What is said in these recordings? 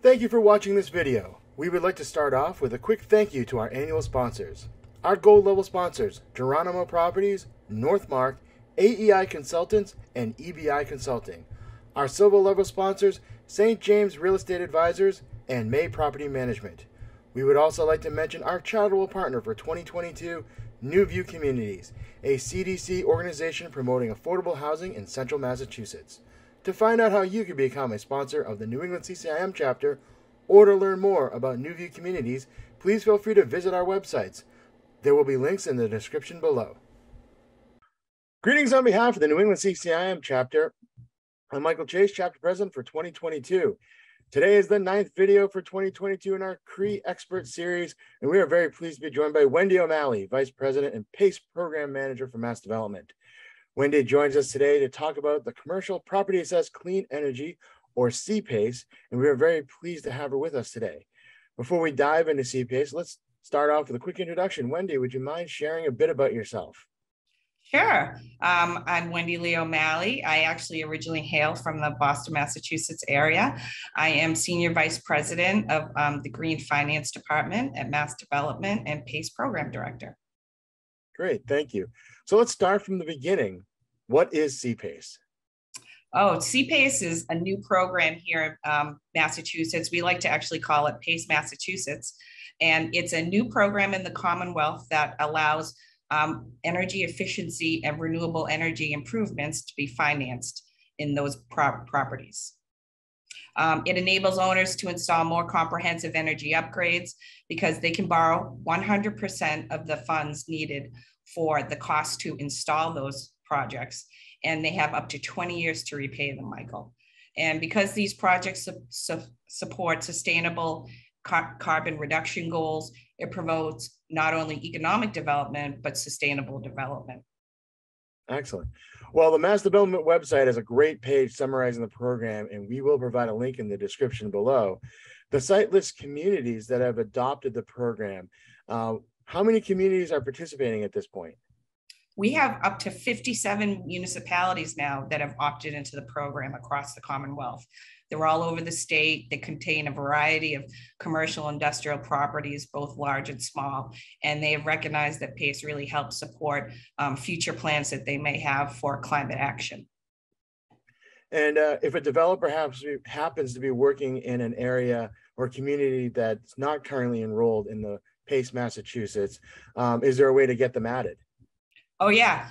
Thank you for watching this video. We would like to start off with a quick thank you to our annual sponsors. Our gold level sponsors, Geronimo Properties, Northmark, AEI Consultants, and EBI Consulting. Our silver level sponsors, St. James Real Estate Advisors and May Property Management. We would also like to mention our charitable partner for 2022, New View Communities, a CDC organization promoting affordable housing in central Massachusetts. To find out how you can become a sponsor of the New England CCIM chapter or to learn more about New View Communities, please feel free to visit our websites. There will be links in the description below. Greetings on behalf of the New England CCIM chapter. I'm Michael Chase, chapter president for 2022. Today is the 9th video for 2022 in our CRE Expert Series, and we are very pleased to be joined by Wendy O'Malley, Vice President and PACE Program Manager for MassDevelopment. Wendy joins us today to talk about the Commercial Property Assessed Clean Energy, or CPACE, and we are very pleased to have her with us today. Before we dive into CPACE, let's start off with a quick introduction. Wendy, would you mind sharing a bit about yourself? Sure. I'm Wendy Lee O'Malley. I actually originally hail from the Boston, Massachusetts area. I am Senior Vice President of the Green Finance Department at MassDevelopment and PACE Program Director. Great, thank you. So let's start from the beginning. What is CPACE? Oh, CPACE is a new program here in Massachusetts. We like to actually call it PACE Massachusetts. And it's a new program in the Commonwealth that allows energy efficiency and renewable energy improvements to be financed in those properties. It enables owners to install more comprehensive energy upgrades because they can borrow 100% of the funds needed for the cost to install those projects. And they have up to 20 years to repay them, Michael. And because these projects support sustainable carbon reduction goals, it promotes not only economic development, but sustainable development. Excellent. Well, the MassDevelopment website has a great page summarizing the program, and we will provide a link in the description below. The site lists communities that have adopted the program. How many communities are participating at this point? We have up to 57 municipalities now that have opted into the program across the Commonwealth. They're all over the state. They contain a variety of commercial industrial properties, both large and small, and they have recognized that PACE really helps support future plans that they may have for climate action. And if a developer happens to be working in an area or community that's not currently enrolled in the PACE Massachusetts, is there a way to get them added? Oh, yeah.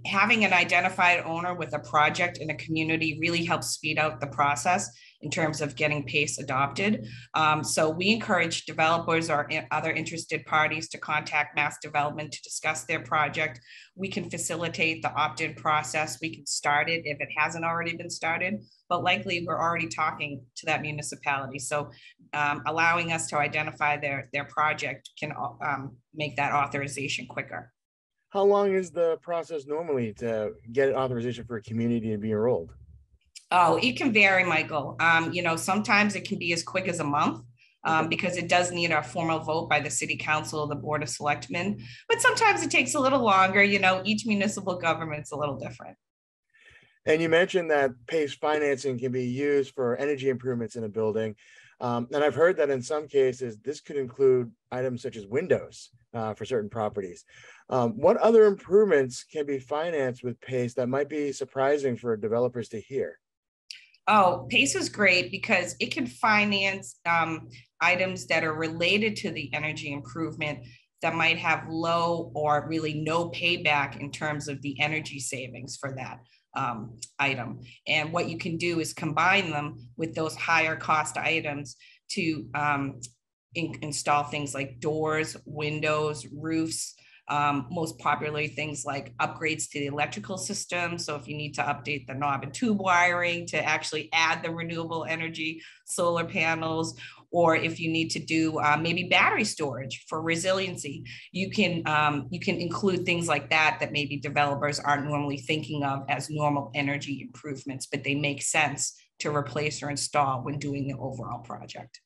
Having an identified owner with a project in a community really helps speed out the process in terms of getting PACE adopted. So we encourage developers or other interested parties to contact MassDevelopment to discuss their project. We can facilitate the opt-in process. We can start it if it hasn't already been started, but likely we're already talking to that municipality. So allowing us to identify their project can make that authorization quicker. How long is the process normally to get an authorization for a community to be enrolled? Oh, it can vary, Michael. Sometimes it can be as quick as a month because it does need a formal vote by the City Council, the Board of Selectmen. But sometimes it takes a little longer. Each municipal government's a little different. And you mentioned that PACE financing can be used for energy improvements in a building. And I've heard that in some cases, this could include items such as windows for certain properties. What other improvements can be financed with PACE that might be surprising for developers to hear? Oh, PACE is great because it can finance items that are related to the energy improvement that might have low or really no payback in terms of the energy savings for that item. And what you can do is combine them with those higher cost items to install things like doors, windows, roofs, most popularly things like upgrades to the electrical system. So if you need to update the knob and tube wiring to actually add the renewable energy solar panels, or if you need to do maybe battery storage for resiliency, you can include things like that maybe developers aren't normally thinking of as normal energy improvements, but they make sense to replace or install when doing the overall project.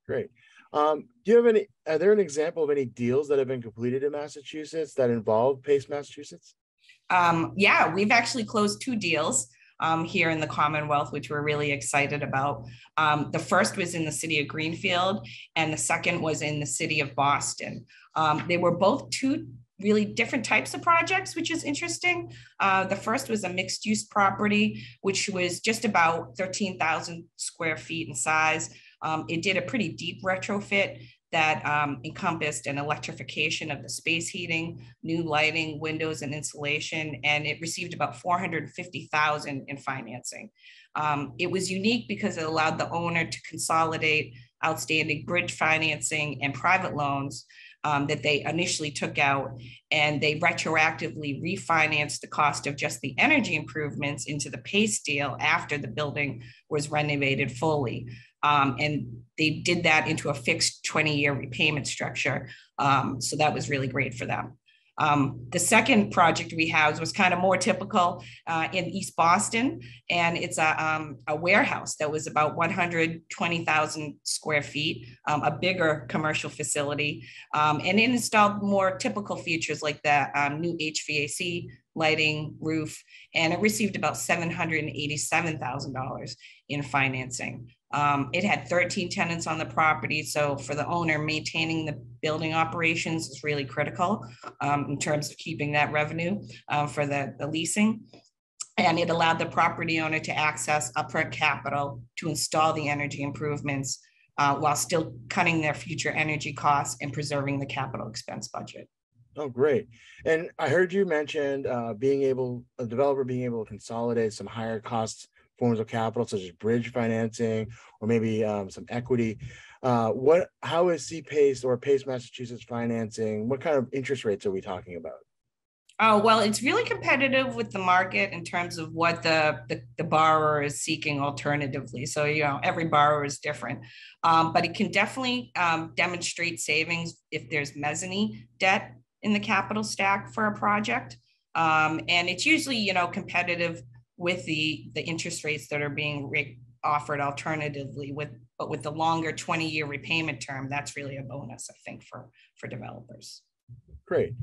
Great. Do you have are there an example of any deals that have been completed in Massachusetts that involve PACE Massachusetts? Yeah, we've actually closed 2 deals. here in the Commonwealth, which we're really excited about. The first was in the city of Greenfield, and the second was in the city of Boston. They were both two really different types of projects, which is interesting. The first was a mixed use property, which was just about 13,000 square feet in size. It did a pretty deep retrofit that encompassed an electrification of the space heating, new lighting, windows, and insulation, and it received about $450,000 in financing. It was unique because it allowed the owner to consolidate outstanding bridge financing and private loans that they initially took out, and they retroactively refinanced the cost of just the energy improvements into the PACE deal after the building was renovated fully. And they did that into a fixed 20-year repayment structure. So that was really great for them. The second project we have was kind of more typical in East Boston, and it's a warehouse that was about 120,000 square feet, a bigger commercial facility, and it installed more typical features like the new HVAC, lighting, roof, and it received about $787,000 in financing. It had 13 tenants on the property. So for the owner, maintaining the building operations is really critical in terms of keeping that revenue for the leasing. And it allowed the property owner to access upfront capital to install the energy improvements while still cutting their future energy costs and preserving the capital expense budget. Oh, great. And I heard you mentioned a developer being able to consolidate some higher costs forms of capital, such as bridge financing or maybe some equity. How is CPACE or PACE Massachusetts financing? What kind of interest rates are we talking about? Oh, well, it's really competitive with the market in terms of what the borrower is seeking alternatively. So, every borrower is different, but it can definitely demonstrate savings if there's mezzanine debt in the capital stack for a project. And it's usually, competitive with the interest rates that are being offered alternatively, but with the longer 20-year repayment term, that's really a bonus, I think, for developers. Great.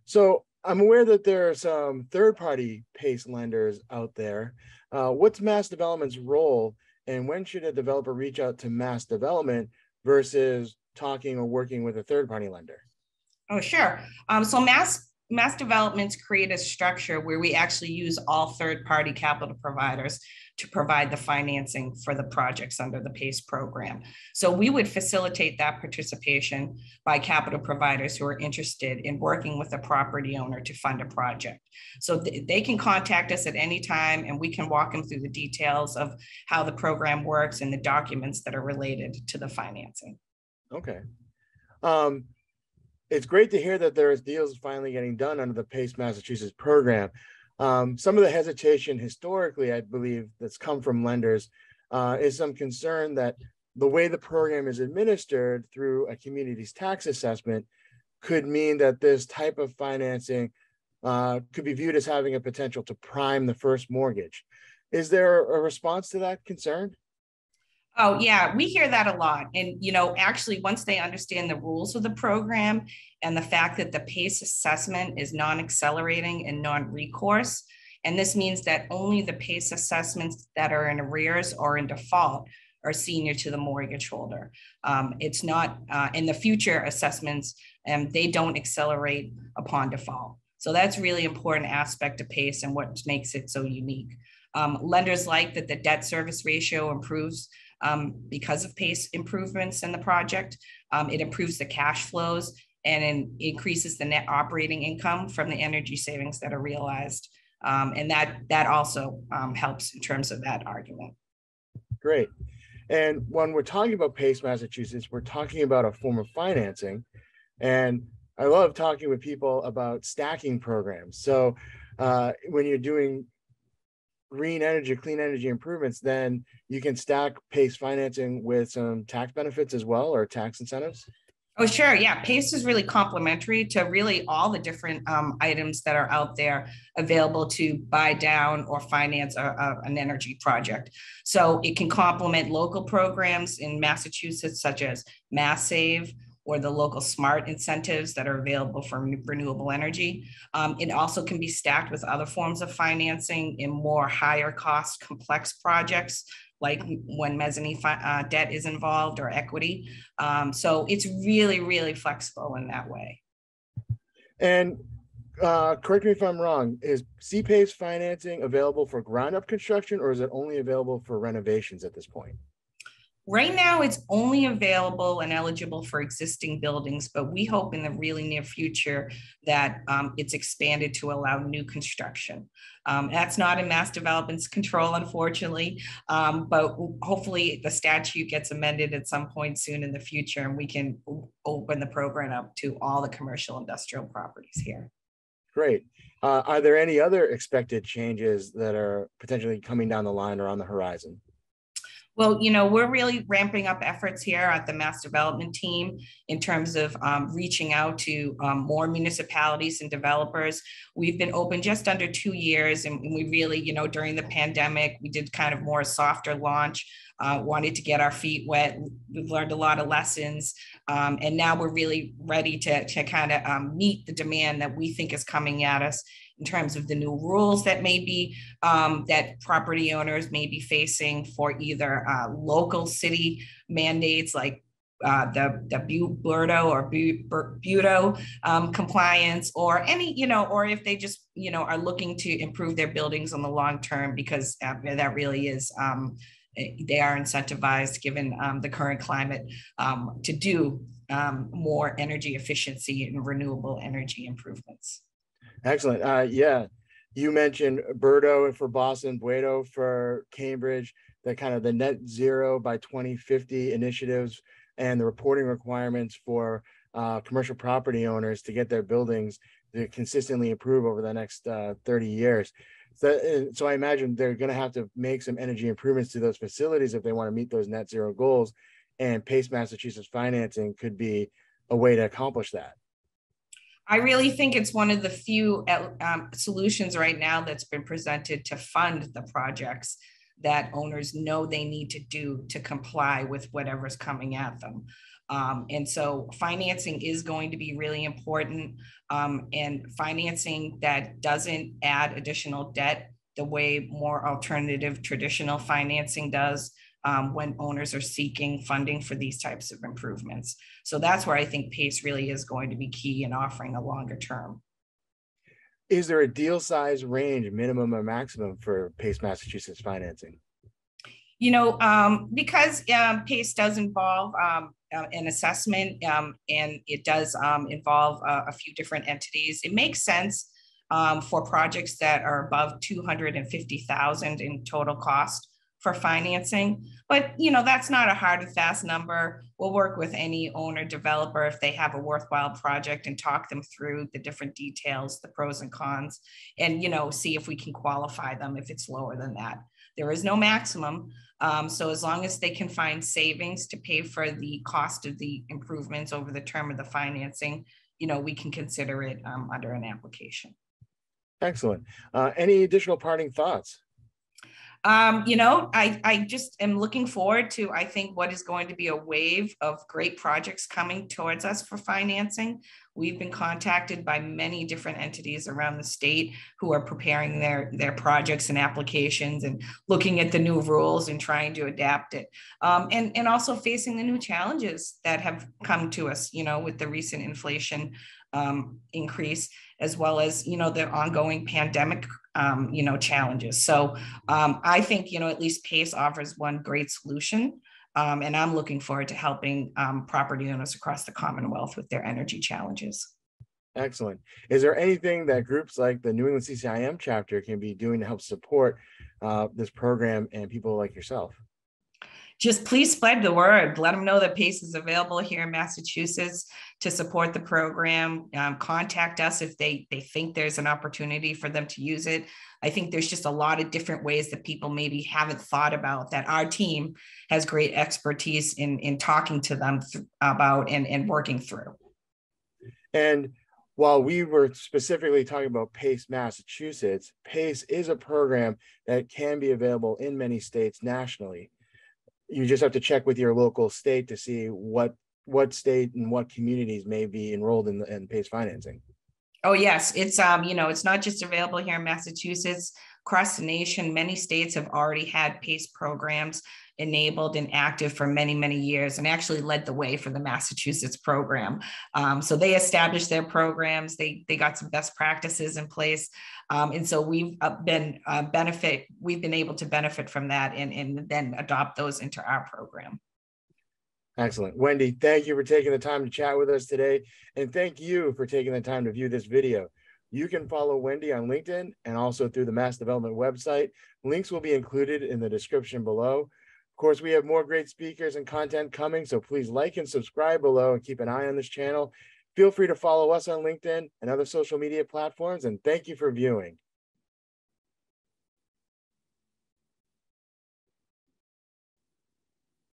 So I'm aware that there are some third-party PACE lenders out there. What's MassDevelopment's role, and when should a developer reach out to MassDevelopment versus talking or working with a third-party lender? Oh, sure. So MassDevelopment's create a structure where we actually use all third-party capital providers to provide the financing for the projects under the PACE program. So we would facilitate that participation by capital providers who are interested in working with a property owner to fund a project. So they can contact us at any time, and we can walk them through the details of how the program works and the documents that are related to the financing. Okay. It's great to hear that there's deals finally getting done under the PACE Massachusetts program. Some of the hesitation historically, I believe, that's come from lenders is some concern that the way the program is administered through a community's tax assessment could mean that this type of financing could be viewed as having a potential to prime the first mortgage. Is there a response to that concern? Oh, yeah, we hear that a lot. And, actually, once they understand the rules of the program and the fact that the PACE assessment is non-accelerating and non-recourse, and this means that only the PACE assessments that are in arrears or in default are senior to the mortgage holder. It's not in the future assessments, and they don't accelerate upon default. So that's really important aspect of PACE and what makes it so unique. Lenders like that the debt service ratio improves because of PACE improvements in the project. It improves the cash flows and it increases the net operating income from the energy savings that are realized. And that also helps in terms of that argument. Great. And when we're talking about PACE Massachusetts, we're talking about a form of financing. And I love talking with people about stacking programs. So when you're doing green energy, clean energy improvements, then you can stack PACE financing with some tax benefits as well, or tax incentives? Oh, sure. Yeah. PACE is really complementary to really all the different items that are out there available to buy down or finance an energy project. So it can complement local programs in Massachusetts, such as MassSave or the local smart incentives that are available for renewable energy. It also can be stacked with other forms of financing in more higher cost, complex projects, like when mezzanine debt is involved or equity. So it's really, really flexible in that way. And correct me if I'm wrong, is CPACE financing available for ground-up construction, or is it only available for renovations at this point? Right now, it's only available and eligible for existing buildings, but we hope in the really near future that it's expanded to allow new construction. That's not in MassDevelopment's control, unfortunately, but hopefully the statute gets amended at some point soon in the future, and we can open the program up to all the commercial industrial properties here. Great. Are there any other expected changes that are potentially coming down the line or on the horizon? Well, you know, we're really ramping up efforts here at the MassDevelopment team in terms of reaching out to more municipalities and developers. We've been open just under 2 years, and we really, you know, during the pandemic, we did kind of more softer launch, wanted to get our feet wet. We've learned a lot of lessons, and now we're really ready to kind of meet the demand that we think is coming at us in terms of the new rules that may be that property owners may be facing for either local city mandates like the BERDO or BEUDO compliance, or any, you know, or if they just, you know, are looking to improve their buildings on the long term, because that really is they are incentivized, given the current climate, to do more energy efficiency and renewable energy improvements. Excellent. Yeah, you mentioned BERDO for Boston, BEUDO for Cambridge, the kind of the net zero by 2050 initiatives and the reporting requirements for commercial property owners to get their buildings to consistently improve over the next 30 years. So I imagine they're going to have to make some energy improvements to those facilities if they want to meet those net zero goals, and PACE Massachusetts financing could be a way to accomplish that. I really think it's one of the few solutions right now that's been presented to fund the projects that owners know they need to do to comply with whatever's coming at them. And so financing is going to be really important, and financing that doesn't add additional debt the way more alternative traditional financing does when owners are seeking funding for these types of improvements. So that's where I think PACE really is going to be key in offering a longer term. Is there a deal size range, minimum or maximum, for PACE Massachusetts financing? You know, because PACE does involve an assessment, and it does involve a few different entities, it makes sense for projects that are above 250,000 in total cost for financing. But, you know, that's not a hard and fast number. We'll work with any owner developer if they have a worthwhile project and talk them through the different details, the pros and cons, and, you know, see if we can qualify them if it's lower than that. There is no maximum. So as long as they can find savings to pay for the cost of the improvements over the term of the financing, you know, we can consider it under an application. Excellent. Any additional parting thoughts? You know, I just am looking forward to, I think, what is going to be a wave of great projects coming towards us for financing. We've been contacted by many different entities around the state who are preparing their projects and applications and looking at the new rules and trying to adapt it. And also facing the new challenges that have come to us, you know, with the recent inflation increase, as well as, you know, the ongoing pandemic you know, challenges. So I think, you know, at least PACE offers one great solution. And I'm looking forward to helping property owners across the Commonwealth with their energy challenges. Excellent. Is there anything that groups like the New England CCIM chapter can be doing to help support this program and people like yourself? Just please spread the word. Let them know that PACE is available here in Massachusetts to support the program. Contact us if they think there's an opportunity for them to use it. I think there's just a lot of different ways that people maybe haven't thought about that our team has great expertise in talking to them about and working through. And while we were specifically talking about PACE Massachusetts, PACE is a program that can be available in many states nationally. You just have to check with your local state to see what what state and what communities may be enrolled in PACE financing? Oh yes, it's it's not just available here in Massachusetts. Across the nation, many states have already had PACE programs enabled and active for many, many years, and actually led the way for the Massachusetts program. So they established their programs. They got some best practices in place, and so we've been able to benefit from that and then adopt those into our program. Excellent. Wendy, thank you for taking the time to chat with us today. And thank you for taking the time to view this video. You can follow Wendy on LinkedIn and also through the MassDevelopment website. Links will be included in the description below. Of course, we have more great speakers and content coming, so please like and subscribe below and keep an eye on this channel. Feel free to follow us on LinkedIn and other social media platforms, and thank you for viewing.